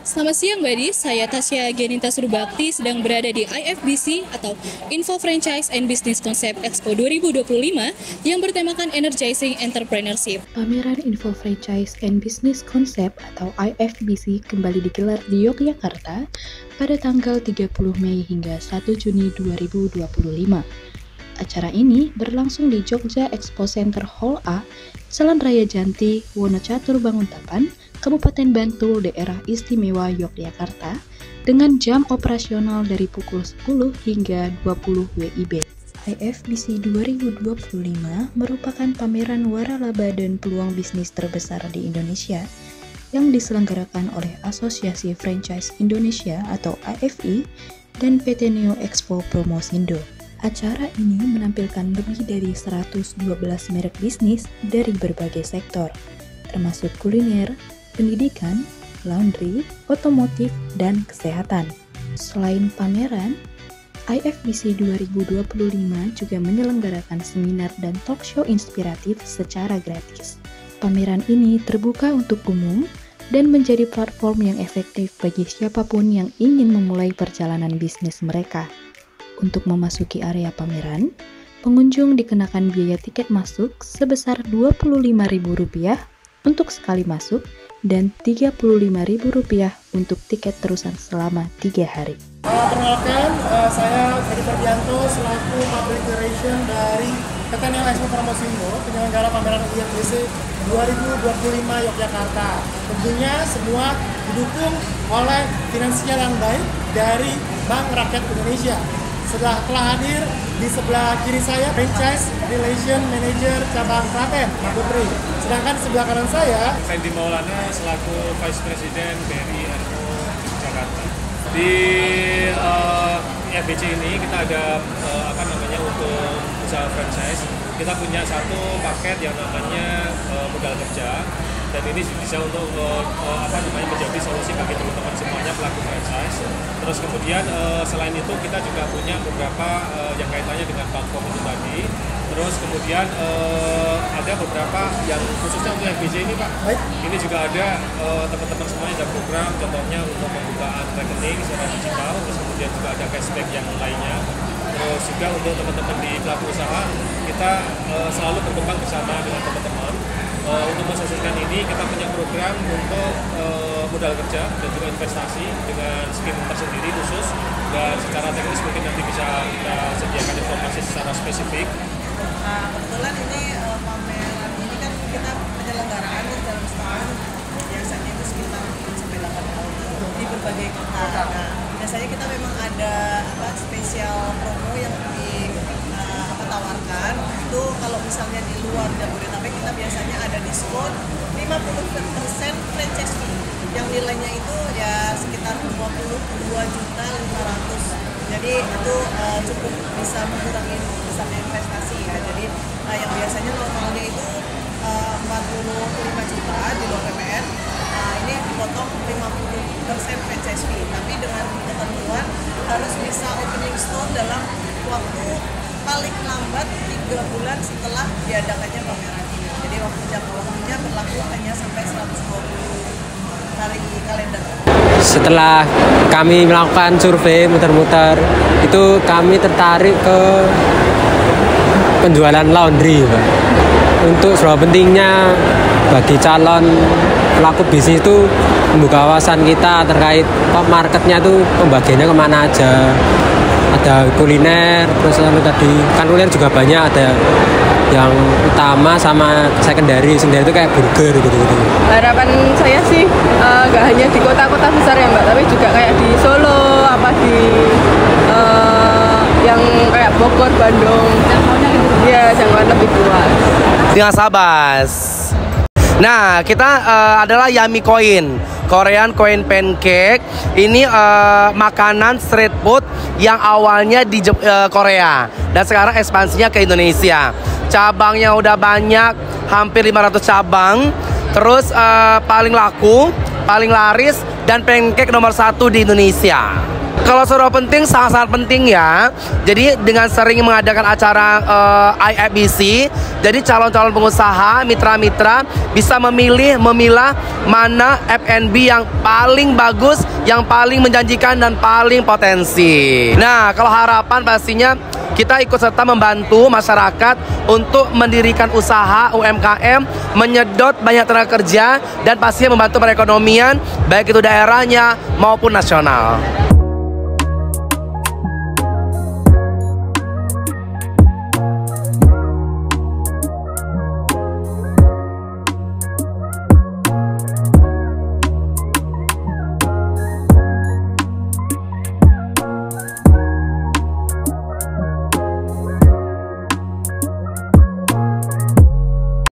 Selamat siang Mbak Di, saya Tasya Genita Surbakti sedang berada di IFBC atau Info Franchise and Business Concept Expo 2025 yang bertemakan Energizing Entrepreneurship. Pameran Info Franchise and Business Concept atau IFBC kembali digelar di Yogyakarta pada tanggal 30 Mei hingga 1 Juni 2025. Acara ini berlangsung di Jogja Expo Center Hall A, Jalan Raya Janti, Wonocatur Banguntapan, Kabupaten Bantul, Daerah Istimewa Yogyakarta, dengan jam operasional dari pukul 10 hingga 20 WIB. IFBC 2025 merupakan pameran waralaba dan peluang bisnis terbesar di Indonesia yang diselenggarakan oleh Asosiasi Franchise Indonesia atau AFI dan PT Neo Expo Promosindo. Acara ini menampilkan lebih dari 112 merek bisnis dari berbagai sektor, termasuk kuliner, pendidikan, laundry, otomotif, dan kesehatan. Selain pameran, IFBC 2025 juga menyelenggarakan seminar dan talk show inspiratif secara gratis. Pameran ini terbuka untuk umum dan menjadi platform yang efektif bagi siapapun yang ingin memulai perjalanan bisnis mereka. Untuk memasuki area pameran, pengunjung dikenakan biaya tiket masuk sebesar Rp25.000 untuk sekali masuk dan Rp35.000 untuk tiket terusan selama 3 hari. Perkenalkan, saya Ferry Ferdianto selaku Public Relation dari PT Neo Expo Promosindo, penyelenggara pameran IFBC 2025 Yogyakarta. Tentunya semua didukung oleh finansial yang baik dari Bank Rakyat Indonesia. Setelah telah hadir di sebelah kiri saya Franchise Relation Manager Cabang Klaten, Mbak Putri. Sedangkan sebelah kanan saya Fendi Maulana selaku Vice President BRI RO Jakarta. Di IFBC ini kita ada untuk usaha franchise. Kita punya satu paket yang namanya modal kerja, dan ini bisa untuk menjadi solusi bagi teman-teman semuanya pelaku franchise. Terus kemudian selain itu kita juga punya beberapa yang kaitannya dengan platform itu tadi. Terus kemudian ada beberapa yang khususnya untuk FBC ini Pak. baik. Ini juga ada teman-teman semuanya ada program, contohnya untuk pembukaan rekening secara digital. Terus kemudian juga ada cashback yang lainnya. Terus juga untuk teman-teman di pelaku usaha, kita selalu berkembang bersama dengan teman-teman. Untuk mensosialisasikan ini kita punya program untuk modal kerja dan juga investasi dengan skim tersendiri khusus, dan secara teknis mungkin nanti bisa kita sediakan informasi secara spesifik. Nah, kebetulan ini pameran ini kan kita penyelenggaraan dalam setahun, biasanya itu sekitar 9 tahun di berbagai kota. Nah, biasanya kita memang ada spesial promo yang tawarkan. Itu kalau misalnya di luar Jabodetabek kita biasanya ada diskon 50% franchise fee yang nilainya itu ya sekitar 22.500.000. Jadi itu cukup bisa mengurangi besarnya investasi ya. Jadi yang biasanya normalnya itu 45 juta di luar PPN, ini dipotong 50% franchise fee. Tapi dengan ketentuan harus bisa opening store dalam waktu paling lambat 3 bulan setelah diadakannya pameran ini. Jadi jangka waktunya berlaku hanya sampai 120 hari kalender. Setelah kami melakukan survei muter-muter, itu kami tertarik ke penjualan laundry, Pak. Untuk seberapa pentingnya bagi calon pelaku bisnis itu membuka wawasan kita terkait marketnya itu pembagiannya kemana aja. Ada kuliner, terus lalu tadi kan kuliner juga banyak, ada yang utama sama secondary itu kayak burger gitu-gitu. Harapan saya sih nggak hanya di kota-kota besar ya Mbak, tapi juga kayak di Solo, yang kayak Bogor, Bandung, ya jangkauan lebih luas. Dengan Sabas. Nah, kita adalah Yummy Coin, Korean Coin Pancake. Ini makanan street food yang awalnya di Korea dan sekarang ekspansinya ke Indonesia. Cabangnya udah banyak, hampir 500 cabang. Terus paling laku, paling laris, dan pancake nomor 1 di Indonesia. Kalau seberapa penting, sangat-sangat penting ya. Jadi dengan sering mengadakan acara IFBC, jadi calon-calon pengusaha, mitra-mitra bisa memilah mana F&B yang paling bagus, yang paling menjanjikan dan paling potensi. Nah, kalau harapan pastinya kita ikut serta membantu masyarakat untuk mendirikan usaha UMKM, menyedot banyak tenaga kerja, dan pastinya membantu perekonomian baik itu daerahnya maupun nasional.